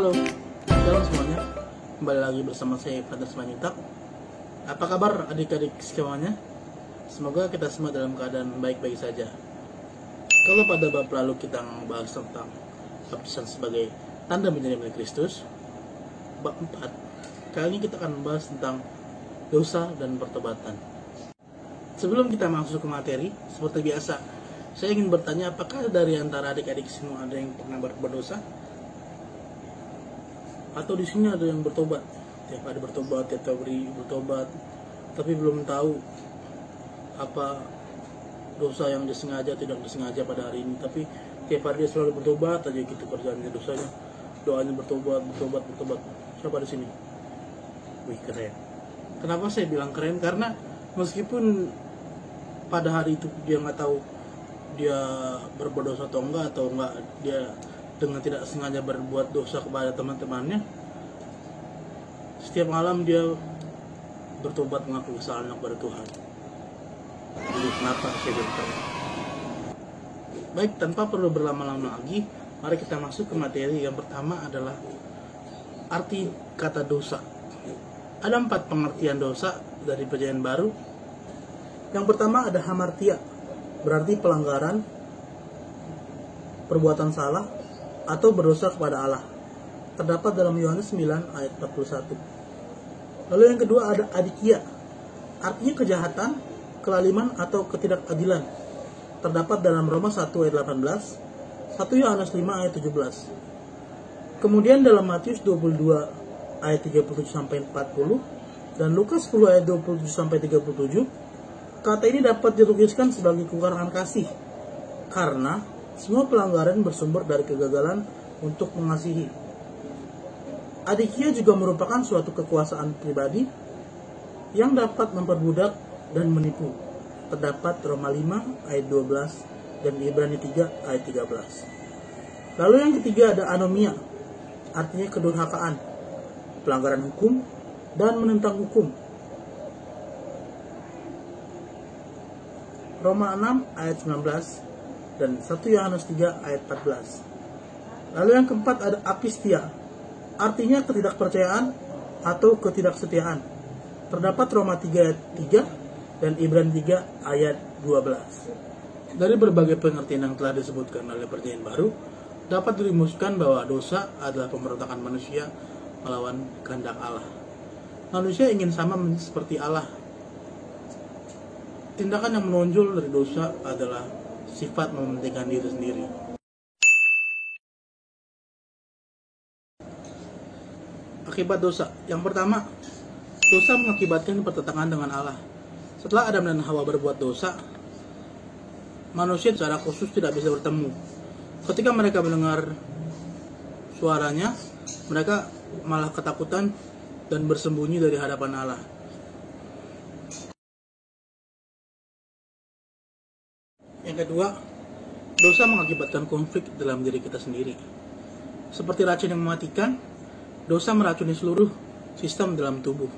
Halo, shalom semuanya. Kembali lagi bersama saya Father Simanjuntak. Apa kabar adik-adik semuanya? Semoga kita semua dalam keadaan baik-baik saja. Kalau pada bab lalu kita membahas tentang baptisan sebagai tanda menjadi milik Kristus, bab 4, kali ini kita akan membahas tentang dosa dan pertobatan. Sebelum kita masuk ke materi, seperti biasa, saya ingin bertanya, apakah dari antara adik-adik semua ada yang pernah berbuat dosa? Atau di sini ada yang bertobat, tiap hari bertobat, tiap hari bertobat, tapi belum tahu apa dosa yang disengaja tidak disengaja pada hari ini, tapi tiap hari dia selalu bertobat aja gitu kerjaannya, dosanya, doanya bertobat. Siapa di sini? Wih, keren. Kenapa saya bilang keren? Karena meskipun pada hari itu dia nggak tahu dia berbuat dosa atau enggak, dia dengan tidak sengaja berbuat dosa kepada teman-temannya, setiap malam dia bertobat mengaku kesalahan kepada Tuhan. Jadi kenapa saya bilang? Baik, tanpa perlu berlama-lama lagi, mari kita masuk ke materi. Yang pertama adalah arti kata dosa. Ada 4 pengertian dosa dari Perjanjian Baru. Yang pertama ada hamartia, berarti pelanggaran, perbuatan salah, atau berdosa kepada Allah. Terdapat dalam Yohanes 9 ayat 41. Lalu yang kedua ada adikia, artinya kejahatan, kelaliman, atau ketidakadilan. Terdapat dalam Roma 1 ayat 18, 1 Yohanes 5 ayat 17. Kemudian dalam Matius 22 ayat 37-40 dan Lukas 10 ayat 27-37, kata ini dapat dituliskan sebagai kekurangan kasih, karena semua pelanggaran bersumber dari kegagalan untuk mengasihi. Adikia juga merupakan suatu kekuasaan pribadi yang dapat memperbudak dan menipu. Terdapat Roma 5 ayat 12 dan Ibrani 3 ayat 13. Lalu yang ketiga ada anomia, artinya kedurhakaan, pelanggaran hukum, dan menentang hukum. Roma 6 ayat 19 dan 1 Yohanes 3 ayat 14. Lalu yang keempat ada apistia, artinya ketidakpercayaan atau ketidaksetiaan. Terdapat Roma 3 ayat 3 dan Ibrani 3 ayat 12. Dari berbagai pengertian yang telah disebutkan oleh Perjanjian Baru, dapat dirumuskan bahwa dosa adalah pemberontakan manusia melawan kehendak Allah. Manusia ingin sama seperti Allah. Tindakan yang menonjol dari dosa adalah sifat mementingkan diri sendiri. Akibat dosa. Yang pertama, dosa mengakibatkan pertentangan dengan Allah. Setelah Adam dan Hawa berbuat dosa, manusia secara khusus tidak bisa bertemu. Ketika mereka mendengar suaranya, mereka malah ketakutan dan bersembunyi dari hadapan Allah. Yang kedua, dosa mengakibatkan konflik dalam diri kita sendiri. Seperti racun yang mematikan, dosa meracuni seluruh sistem dalam tubuh.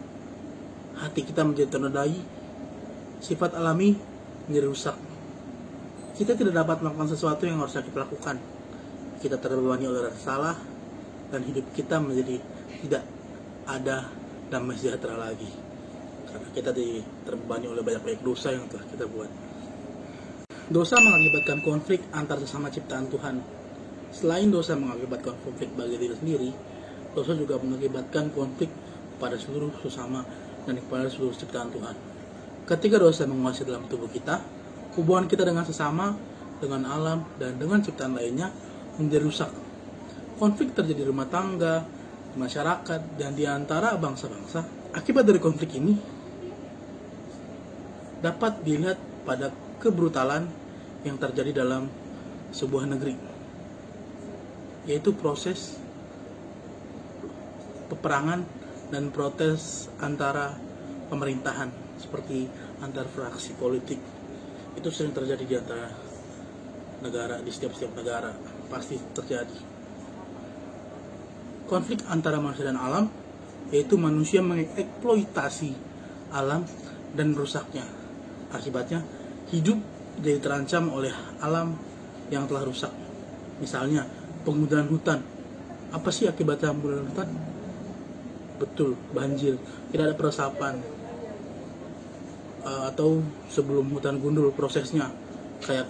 Hati kita menjadi ternodai, sifat alami menjadi rusak. Kita tidak dapat melakukan sesuatu yang harusnya kita lakukan. Kita terbebani oleh rasa salah, dan hidup kita menjadi tidak ada damai sejahtera lagi. Karena kita terbebani oleh banyak dosa yang telah kita buat. Dosa mengakibatkan konflik antar sesama ciptaan Tuhan. Selain dosa mengakibatkan konflik bagi diri sendiri, dosa juga mengakibatkan konflik kepada seluruh sesama dan kepada seluruh ciptaan Tuhan. Ketika dosa menguasai dalam tubuh kita, hubungan kita dengan sesama, dengan alam, dan dengan ciptaan lainnya menjadi rusak. Konflik terjadi di rumah tangga, di masyarakat, dan di antara bangsa-bangsa. Akibat dari konflik ini dapat dilihat pada kebrutalan yang terjadi dalam sebuah negeri, yaitu proses peperangan dan protes antara pemerintahan, seperti antar fraksi politik. Itu sering terjadi di antara negara, di setiap negara pasti terjadi. Konflik antara manusia dan alam, yaitu manusia mengeksploitasi alam dan merusaknya. Akibatnya hidup jadi terancam oleh alam yang telah rusak. Misalnya penggunaan hutan Apa sih akibat hamburan hutan? Betul, banjir, tidak ada peresapan. Atau sebelum hutan gundul prosesnya, kayak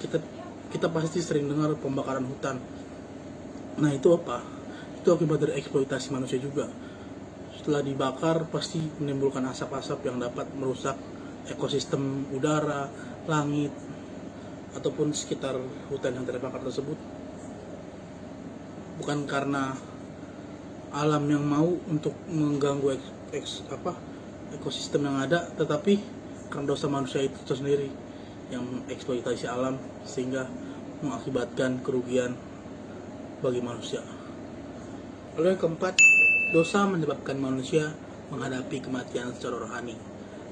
kita pasti sering dengar pembakaran hutan. Nah itu apa? Itu akibat dari eksploitasi manusia juga. Setelah dibakar pasti menimbulkan asap-asap yang dapat merusak ekosistem udara, langit, ataupun sekitar hutan yang terbakar tersebut. Bukan karena alam yang mau untuk mengganggu ekosistem yang ada, tetapi karena dosa manusia itu sendiri yang eksploitasi alam sehingga mengakibatkan kerugian bagi manusia. Lalu yang keempat, dosa menyebabkan manusia menghadapi kematian secara rohani.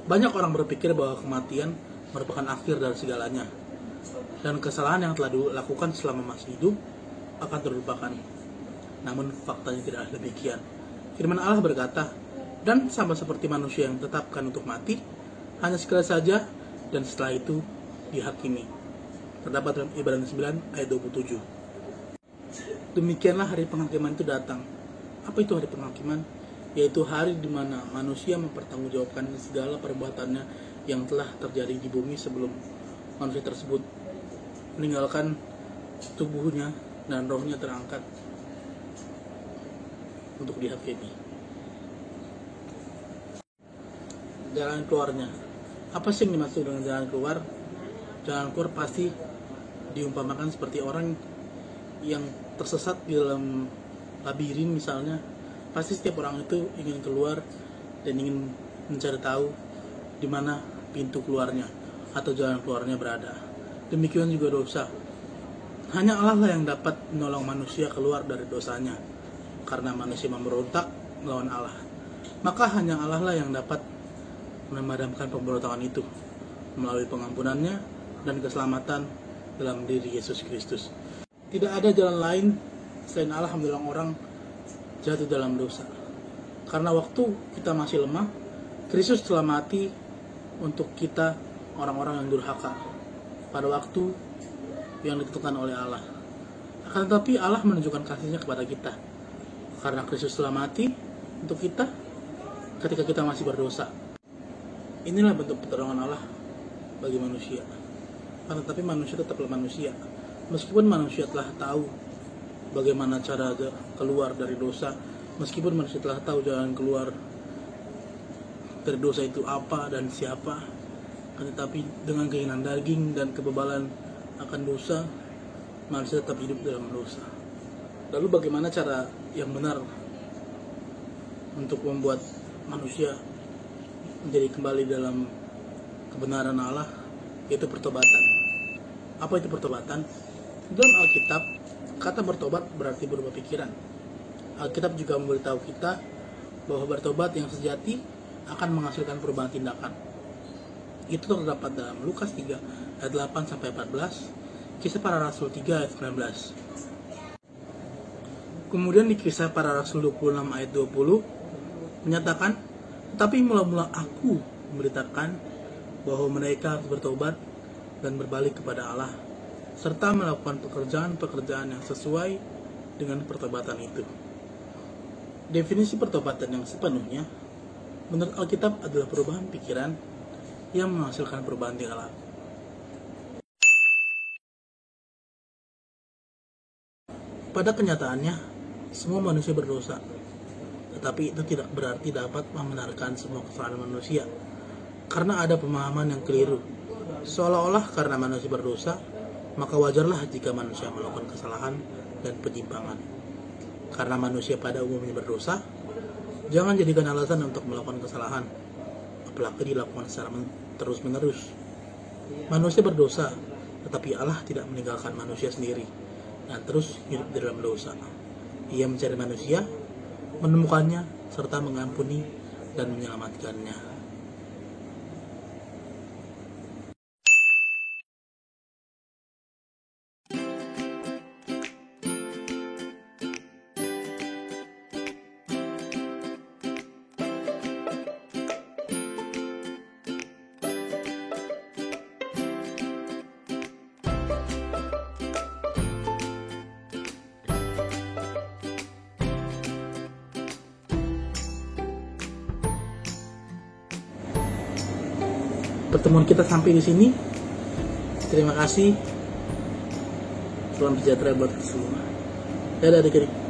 Banyak orang berpikir bahwa kematian merupakan akhir dari segalanya, dan kesalahan yang telah dilakukan selama masih hidup akan terlupakan. Namun faktanya tidak demikian. Firman Allah berkata, dan sama seperti manusia yang ditetapkan untuk mati, hanya sekali saja, dan setelah itu dihakimi. Terdapat dalam Ibrani 9 ayat 27. Demikianlah hari penghakiman itu datang. Apa itu hari penghakiman? Yaitu hari di mana manusia mempertanggungjawabkan segala perbuatannya yang telah terjadi di bumi sebelum manusia tersebut meninggalkan tubuhnya dan rohnya terangkat untuk dihakimi. Jalan keluarnya. Apa sih yang dimaksud dengan jalan keluar? Jalan keluar pasti diumpamakan seperti orang yang tersesat di dalam labirin misalnya. Pasti setiap orang itu ingin keluar dan ingin mencari tahu di mana pintu keluarnya atau jalan keluarnya berada. Demikian juga dosa. Hanya Allah lah yang dapat menolong manusia keluar dari dosanya, karena manusia memberontak melawan Allah. Maka hanya Allah lah yang dapat memadamkan pemberontakan itu melalui pengampunannya dan keselamatan dalam diri Yesus Kristus. Tidak ada jalan lain selain Allah menolong orang jatuh dalam dosa. Karena waktu kita masih lemah, Kristus telah mati untuk kita orang-orang yang durhaka pada waktu yang ditentukan oleh Allah. Akan tetapi Allah menunjukkan kasih-Nya kepada kita karena Kristus telah mati untuk kita ketika kita masih berdosa. Inilah bentuk pertolongan Allah bagi manusia. Akan tetapi manusia tetaplah manusia. Meskipun manusia telah tahu bagaimana cara keluar dari dosa, meskipun manusia telah tahu jalan keluar dari dosa itu apa dan siapa, tetapi dengan keinginan daging dan kebebalan akan dosa, manusia tetap hidup dalam dosa. Lalu bagaimana cara yang benar untuk membuat manusia menjadi kembali dalam kebenaran Allah? Yaitu pertobatan. Apa itu pertobatan? Dalam Alkitab, kata bertobat berarti berubah pikiran. Alkitab juga memberitahu kita bahwa bertobat yang sejati akan menghasilkan perubahan tindakan. Itu terdapat dalam Lukas 3 ayat 8-14, Kisah Para Rasul 3 ayat 19. Kemudian di Kisah Para Rasul 26 ayat 20 menyatakan, tetapi mula-mula aku memberitakan bahwa mereka harus bertobat dan berbalik kepada Allah, serta melakukan pekerjaan-pekerjaan yang sesuai dengan pertobatan itu. Definisi pertobatan yang sepenuhnya menurut Alkitab adalah perubahan pikiran yang menghasilkan perubahan tingkah laku. Pada kenyataannya, semua manusia berdosa, tetapi itu tidak berarti dapat membenarkan semua kesalahan manusia, karena ada pemahaman yang keliru, seolah-olah karena manusia berdosa, maka wajarlah jika manusia melakukan kesalahan dan penyimpangan. Karena manusia pada umumnya berdosa, jangan jadikan alasan untuk melakukan kesalahan, apalagi dilakukan secara terus-menerus. Manusia berdosa, tetapi Allah tidak meninggalkan manusia sendiri dan terus hidup di dalam dosa. Ia mencari manusia, menemukannya, serta mengampuni dan menyelamatkannya. pertemuan kita sampai di sini. Terima kasih. Salam sejahtera buat semua. Dadah adik-adik.